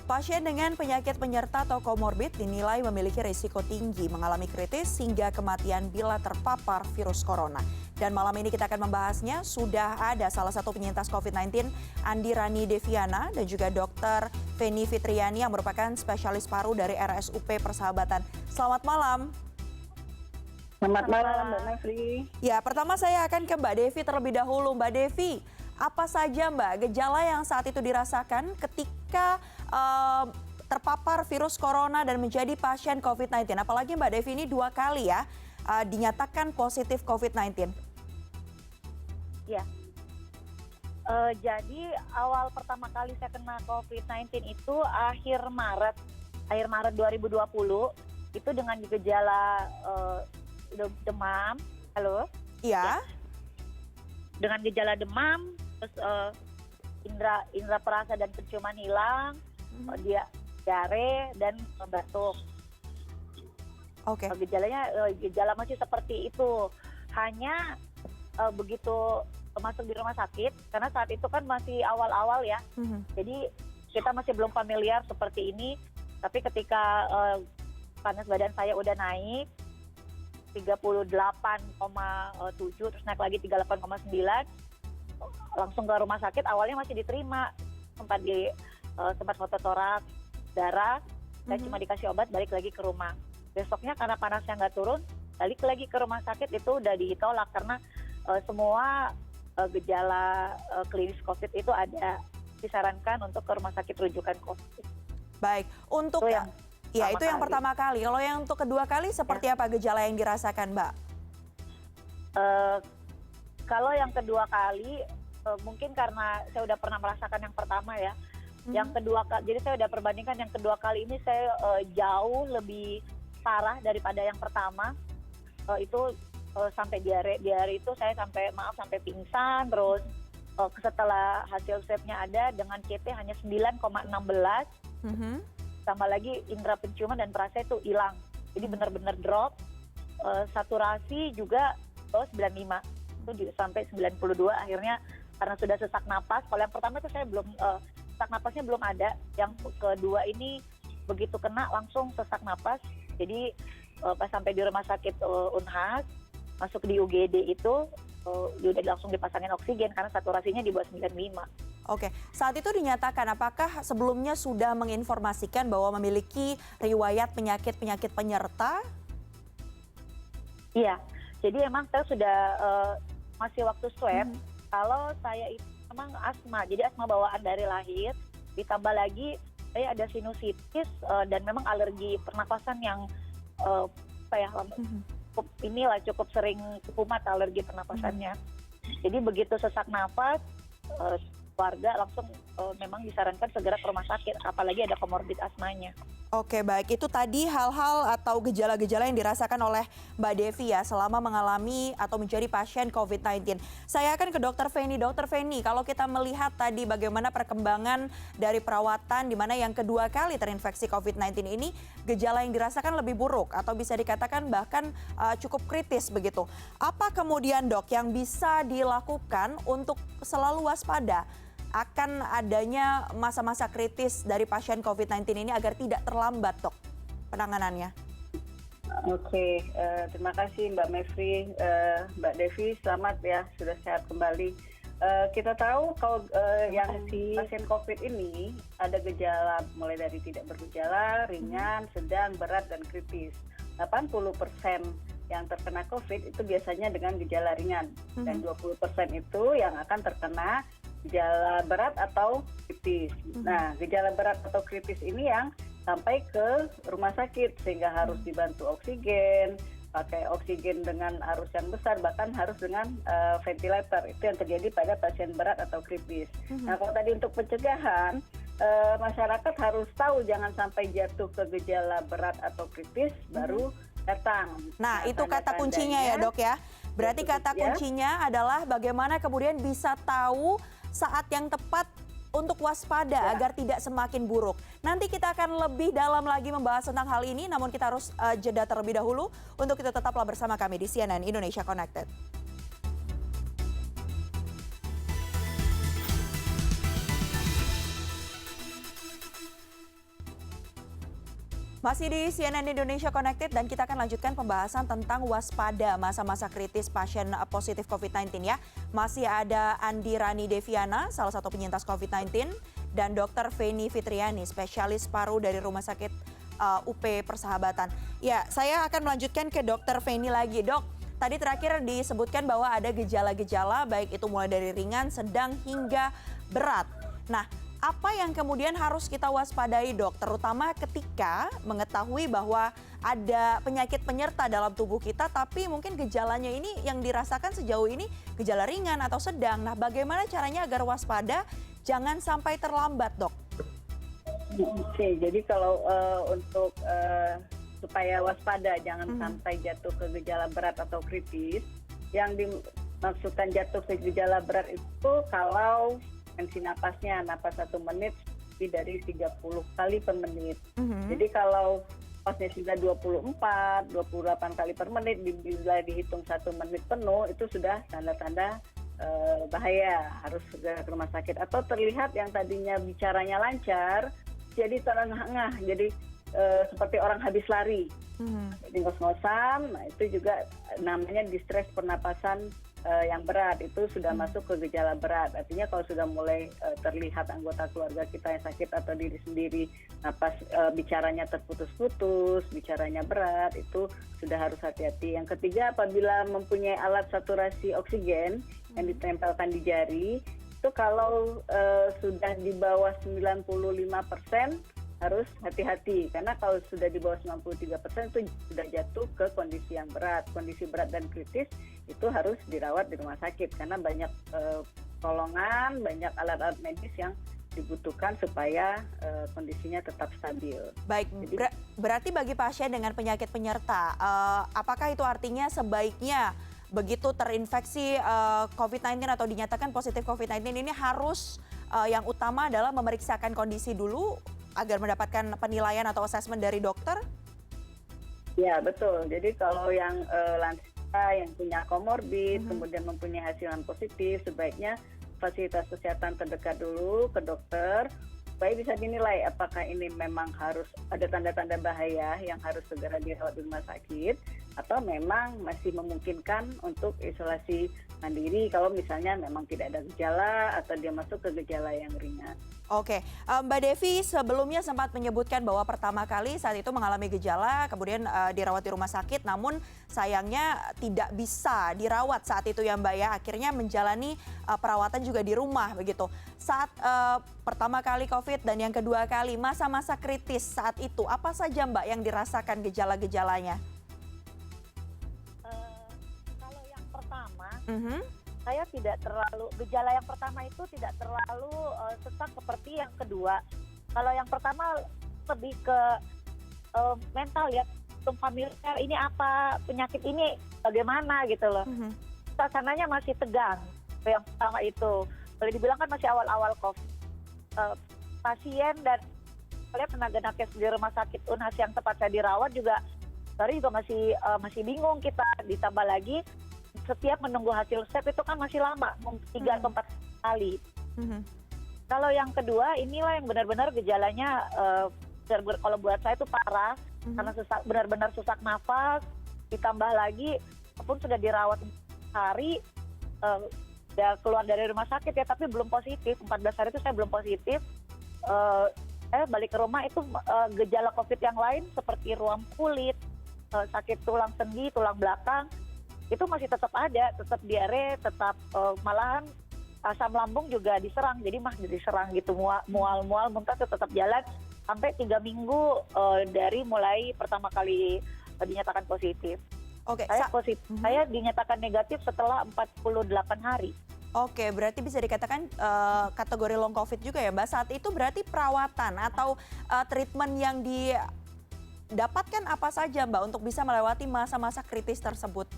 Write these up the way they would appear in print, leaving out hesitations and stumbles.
Pasien dengan penyakit penyerta atau komorbid dinilai memiliki risiko tinggi mengalami kritis hingga kematian bila terpapar virus corona. Dan malam ini kita akan membahasnya, sudah ada salah satu penyintas COVID-19, Andi Rani Deviana, dan juga Dr. Feni Fitriani yang merupakan spesialis paru dari RSUP Persahabatan. Selamat malam. Selamat malam, Mbak Mevri. Ya, pertama saya akan ke Mbak Devi terlebih dahulu. Mbak Devi, apa saja Mbak gejala yang saat itu dirasakan ketika terpapar virus corona dan menjadi pasien COVID-19? Apalagi Mbak Devi ini 2 kali ya dinyatakan positif COVID-19. Ya, jadi awal pertama kali saya kena COVID-19 itu akhir Maret 2020, itu dengan gejala demam. Halo? Iya. Dengan gejala demam, terus indera perasa dan penciuman hilang, dia diare dan batuk. Oke. Gejala masih seperti itu. Hanya begitu masuk di rumah sakit, karena saat itu kan masih awal-awal ya. Jadi kita masih belum familiar seperti ini. Tapi ketika panas badan saya udah naik 38,7, terus naik lagi 38,9, langsung ke rumah sakit. Awalnya masih diterima, sempat fototoraks, darah, dan cuma dikasih obat, balik lagi ke rumah. Besoknya karena panasnya nggak turun, balik lagi ke rumah sakit, itu udah ditolak karena semua gejala klinis COVID itu ada, disarankan untuk ke rumah sakit rujukan COVID. Baik, untuk itu yang pertama kali. Kalau yang untuk kedua kali seperti apa gejala yang dirasakan, Mbak? Kalau yang kedua kali mungkin karena saya udah pernah merasakan yang pertama ya. Yang kedua kali, jadi saya udah perbandingkan yang kedua kali ini saya jauh lebih parah daripada yang pertama. Itu sampai diare itu saya sampai pingsan, terus setelah hasil swabnya ada dengan CT hanya 9,16. Tambah lagi indera penciuman dan perasa itu hilang. Jadi benar-benar drop. Saturasi juga 95. Itu sampai 92 akhirnya karena sudah sesak napas. Kalau yang pertama itu saya belum, sesak napasnya belum ada. Yang kedua ini begitu kena langsung sesak napas. Jadi pas sampai di rumah sakit Unhas, masuk di UGD itu, udah langsung dipasangin oksigen karena saturasinya di bawah 95. Oke, saat itu dinyatakan apakah sebelumnya sudah menginformasikan bahwa memiliki riwayat penyakit-penyakit penyerta? Iya, jadi emang saya sudah masih waktu swab, kalau saya itu memang asma, jadi asma bawaan dari lahir, ditambah lagi saya ada sinusitis dan memang alergi pernapasan yang cukup sering kumat alergi pernapasannya. Jadi begitu sesak nafas, warga langsung memang disarankan segera ke rumah sakit, apalagi ada komorbid asmanya. Oke, baik. Itu tadi hal-hal atau gejala-gejala yang dirasakan oleh Mbak Devi ya selama mengalami atau menjadi pasien COVID-19. Saya akan ke Dr. Feni. Dr. Feni, kalau kita melihat tadi bagaimana perkembangan dari perawatan di mana yang kedua kali terinfeksi COVID-19 ini, gejala yang dirasakan lebih buruk atau bisa dikatakan bahkan cukup kritis begitu. Apa kemudian dok yang bisa dilakukan untuk selalu waspada akan adanya masa-masa kritis dari pasien COVID-19 ini agar tidak terlambat, dok, penanganannya? Oke, terima kasih Mbak Mevri, Mbak Devi, selamat ya sudah sehat kembali. Kita tahu kalau yang si pasien COVID ini ada gejala mulai dari tidak bergejala, ringan, sedang, berat, dan kritis. 80% yang terkena COVID itu biasanya dengan gejala ringan, dan 20% itu yang akan terkena gejala berat atau kritis. Nah, gejala berat atau kritis ini yang sampai ke rumah sakit sehingga harus dibantu oksigen, pakai oksigen dengan arus yang besar, bahkan harus dengan ventilator. Itu yang terjadi pada pasien berat atau kritis. Nah, kalau tadi untuk pencegahan, masyarakat harus tahu jangan sampai jatuh ke gejala berat atau kritis baru datang. Nah, itu kata kuncinya ya, dok ya. Berarti kata kuncinya adalah bagaimana kemudian bisa tahu saat yang tepat untuk waspada agar tidak semakin buruk. Nanti kita akan lebih dalam lagi membahas tentang hal ini, namun kita harus jeda terlebih dahulu. Untuk itu tetaplah bersama kami di CNN Indonesia Connected. Masih di CNN Indonesia Connected dan kita akan lanjutkan pembahasan tentang waspada masa-masa kritis pasien positif COVID-19 ya. Masih ada Andi Rani Deviana, salah satu penyintas COVID-19, dan Dr. Feni Fitriani, spesialis paru dari Rumah Sakit UP Persahabatan. Ya, saya akan melanjutkan ke Dr. Feni lagi. Dok, tadi terakhir disebutkan bahwa ada gejala-gejala baik itu mulai dari ringan, sedang hingga berat. Nah, apa yang kemudian harus kita waspadai, Dok, terutama ketika mengetahui bahwa ada penyakit penyerta dalam tubuh kita, tapi mungkin gejalanya ini yang dirasakan sejauh ini gejala ringan atau sedang. Nah, bagaimana caranya agar waspada, jangan sampai terlambat, Dok? Oke, jadi kalau untuk supaya waspada, jangan sampai jatuh ke gejala berat atau kritis, yang dimaksudkan jatuh ke gejala berat itu kalau tensi napasnya, napas 1 menit lebih dari 30 kali per menit. Jadi kalau napasnya sudah 24, 28 kali per menit, bila dihitung 1 menit penuh, itu sudah tanda-tanda bahaya, harus segera ke rumah sakit. Atau terlihat yang tadinya bicaranya lancar, jadi terengah-engah, jadi seperti orang habis lari. Jadi ngos-ngosan, nah itu juga namanya distress pernapasan yang berat, itu sudah masuk ke gejala berat. Artinya kalau sudah mulai terlihat anggota keluarga kita yang sakit atau diri sendiri, napas bicaranya terputus-putus, bicaranya berat, itu sudah harus hati-hati. Yang ketiga, apabila mempunyai alat saturasi oksigen yang ditempelkan di jari, itu kalau sudah di bawah 95%, harus hati-hati, karena kalau sudah di bawah 93% itu sudah jatuh ke kondisi yang berat. Kondisi berat dan kritis itu harus dirawat di rumah sakit, karena banyak pertolongan, banyak alat-alat medis yang dibutuhkan supaya kondisinya tetap stabil. Baik, berarti bagi pasien dengan penyakit penyerta, apakah itu artinya sebaiknya begitu terinfeksi COVID-19 atau dinyatakan positif COVID-19 ini harus yang utama adalah memeriksakan kondisi dulu agar mendapatkan penilaian atau asesmen dari dokter? Ya, betul. Jadi kalau yang lansia, yang punya komorbid, kemudian mempunyai hasil yang positif, sebaiknya fasilitas kesehatan terdekat dulu ke dokter, supaya bisa dinilai apakah ini memang harus ada tanda-tanda bahaya yang harus segera dirawat di rumah sakit, atau memang masih memungkinkan untuk isolasi mandiri kalau misalnya memang tidak ada gejala atau dia masuk ke gejala yang ringan. Oke, Mbak Devi sebelumnya sempat menyebutkan bahwa pertama kali saat itu mengalami gejala, kemudian dirawat di rumah sakit, namun sayangnya tidak bisa dirawat saat itu ya Mbak ya, akhirnya menjalani perawatan juga di rumah begitu. Saat pertama kali COVID dan yang kedua kali, masa-masa kritis saat itu, apa saja Mbak yang dirasakan gejala-gejalanya? Kalau yang pertama, saya tidak terlalu, gejala yang pertama itu tidak terlalu sesak seperti yang kedua. Kalau yang pertama lebih ke mental ya, familiar, ini apa, penyakit ini bagaimana gitu loh. Suasananya masih tegang, yang pertama itu. Boleh dibilang kan masih awal-awal COVID. Pasien dan tenaga nakes di rumah sakit UNHAS yang tempat saya dirawat juga, baru juga masih bingung kita, ditambah lagi setiap menunggu hasil swab itu kan masih lama, 3 atau 4 kali. Kalau yang kedua, inilah yang benar-benar gejalanya, kalau buat saya itu parah, karena benar-benar sesak nafas, ditambah lagi, walaupun sudah dirawat hari, udah keluar dari rumah sakit ya, tapi belum positif, 14 hari itu saya belum positif. Saya balik ke rumah itu gejala COVID yang lain seperti ruam kulit, sakit tulang sendi, tulang belakang, itu masih tetap ada, tetap diare, tetap malahan asam lambung juga diserang, jadi diserang gitu, mual-mual, muntah tetap jalan sampai 3 minggu dari mulai pertama kali dinyatakan positif. Oke, saya dinyatakan negatif setelah 48 hari. Oke, berarti bisa dikatakan kategori long COVID juga ya Mbak. Saat itu berarti perawatan atau treatment yang didapatkan apa saja Mbak untuk bisa melewati masa-masa kritis tersebut?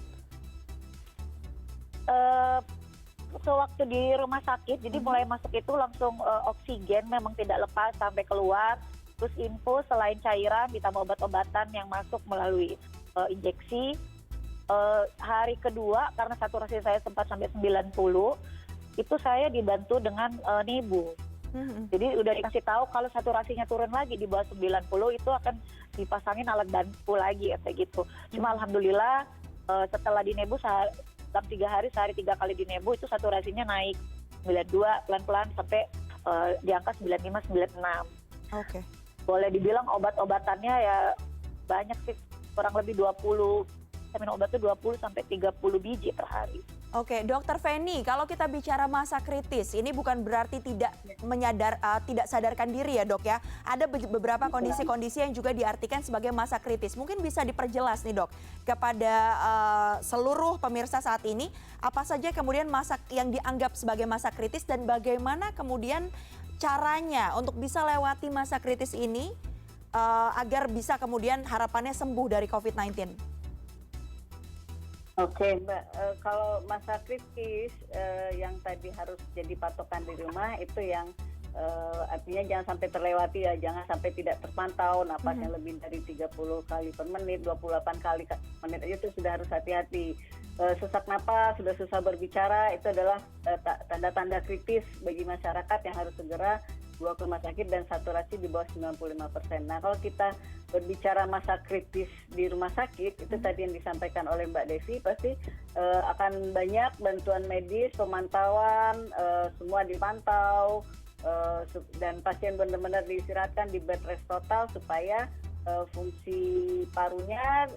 Sewaktu di rumah sakit, jadi mulai masuk itu langsung oksigen memang tidak lepas sampai keluar, terus infus selain cairan ditambah obat-obatan yang masuk melalui injeksi. Hari kedua karena saturasi saya sempat sampai 90, itu saya dibantu dengan nebu. Mhm. Jadi udah dikasih tahu kalau saturasinya turun lagi di bawah 90 itu akan dipasangin alat bantu lagi kayak gitu. Cuma alhamdulillah setelah dinebu dalam 3 hari, sehari 3 kali dinebu itu saturasinya naik 92 pelan-pelan sampai di angka 95, 96. Oke. Boleh dibilang obat-obatannya ya banyak sih, kurang lebih 20. Saya minum obat itu 20 sampai 30 biji per hari. Oke, Dokter Feni, kalau kita bicara masa kritis, ini bukan berarti tidak tidak sadarkan diri ya dok ya. Ada beberapa kondisi-kondisi yang juga diartikan sebagai masa kritis. Mungkin bisa diperjelas nih dok kepada seluruh pemirsa saat ini, apa saja kemudian masa yang dianggap sebagai masa kritis dan bagaimana kemudian caranya untuk bisa lewati masa kritis ini agar bisa kemudian harapannya sembuh dari COVID-19. Oke, Mbak. Kalau masa kritis yang tadi harus jadi patokan di rumah itu yang artinya jangan sampai terlewati ya, jangan sampai tidak terpantau napasnya lebih dari 30 kali per menit, 28 kali menit aja itu sudah harus hati-hati. Sesak napas, sudah susah berbicara, itu adalah tanda-tanda kritis bagi masyarakat yang harus segera bawa ke rumah sakit dan saturasi di bawah 95%. Nah, kalau kita berbicara masa kritis di rumah sakit, itu tadi yang disampaikan oleh Mbak Devi, pasti akan banyak bantuan medis, pemantauan, semua dipantau, dan pasien benar-benar diistirahatkan di bed rest total supaya fungsi parunya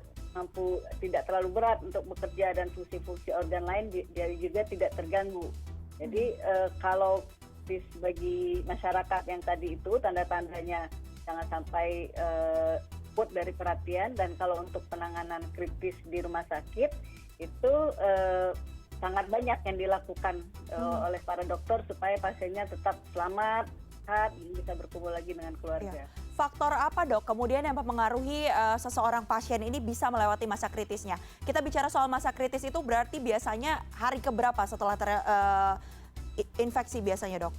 tidak terlalu berat untuk bekerja dan fungsi-fungsi organ lain juga tidak terganggu. Jadi kalau bagi masyarakat yang tadi itu tanda-tandanya jangan sampai put dari perhatian, dan kalau untuk penanganan kritis di rumah sakit itu sangat banyak yang dilakukan oleh para dokter supaya pasiennya tetap selamat, sehat, bisa berkumpul lagi dengan keluarga. Ya. Faktor apa dok kemudian yang mempengaruhi seseorang pasien ini bisa melewati masa kritisnya? Kita bicara soal masa kritis itu berarti biasanya hari keberapa setelah infeksi biasanya dok?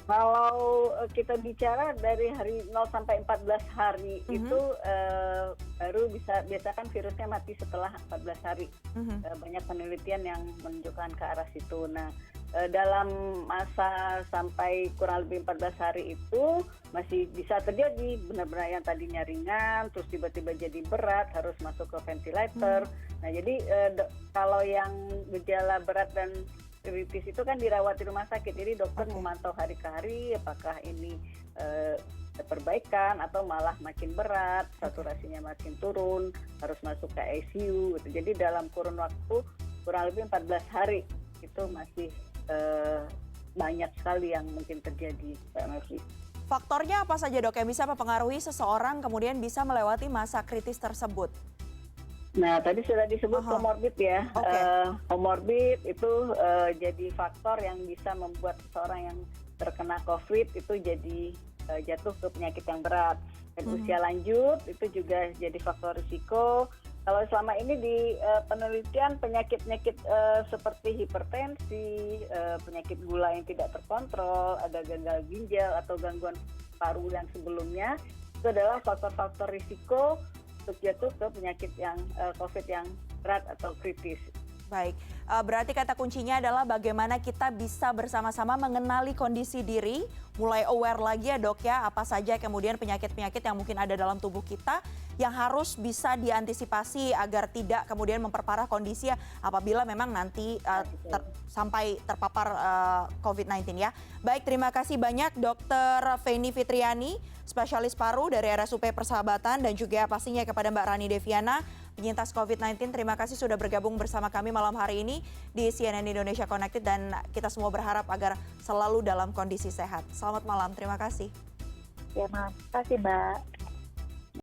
Kalau kita bicara dari hari 0 sampai 14 hari itu baru biasa kan virusnya mati setelah 14 hari. Banyak penelitian yang menunjukkan ke arah situ. Nah, dalam masa sampai kurang lebih 14 hari itu masih bisa terjadi benar-benar yang tadinya ringan terus tiba-tiba jadi berat, harus masuk ke ventilator. Nah, jadi kalau yang gejala berat dan kritis itu kan dirawat di rumah sakit, jadi dokter memantau hari ke hari apakah ini perbaikan atau malah makin berat, saturasinya makin turun, harus masuk ke ICU gitu. Jadi dalam kurun waktu kurang lebih 14 hari itu masih banyak sekali yang mungkin terjadi, Mbak Mercy. Faktornya apa saja dok yang bisa mempengaruhi seseorang kemudian bisa melewati masa kritis tersebut? Nah, tadi sudah disebut komorbid ya. Komorbid itu jadi faktor yang bisa membuat seseorang yang terkena COVID itu jadi jatuh ke penyakit yang berat. Dan usia lanjut itu juga jadi faktor risiko. Kalau selama ini di penelitian penyakit-penyakit seperti hipertensi, penyakit gula yang tidak terkontrol, ada gagal ginjal atau gangguan paru yang sebelumnya, itu adalah faktor-faktor risiko untuk jatuh ke penyakit yang COVID yang berat atau kritis. Baik, berarti kata kuncinya adalah bagaimana kita bisa bersama-sama mengenali kondisi diri, mulai aware lagi ya dok ya, apa saja kemudian penyakit-penyakit yang mungkin ada dalam tubuh kita yang harus bisa diantisipasi agar tidak kemudian memperparah kondisi ya apabila memang nanti sampai terpapar COVID-19 ya. Baik, terima kasih banyak Dr. Feni Fitriani, spesialis paru dari RSUP Persahabatan, dan juga pastinya kepada Mbak Rani Deviana, penyintas COVID-19. Terima kasih sudah bergabung bersama kami malam hari ini di CNN Indonesia Connected, dan kita semua berharap agar selalu dalam kondisi sehat. Selamat malam, terima kasih. Ya, terima kasih Mbak.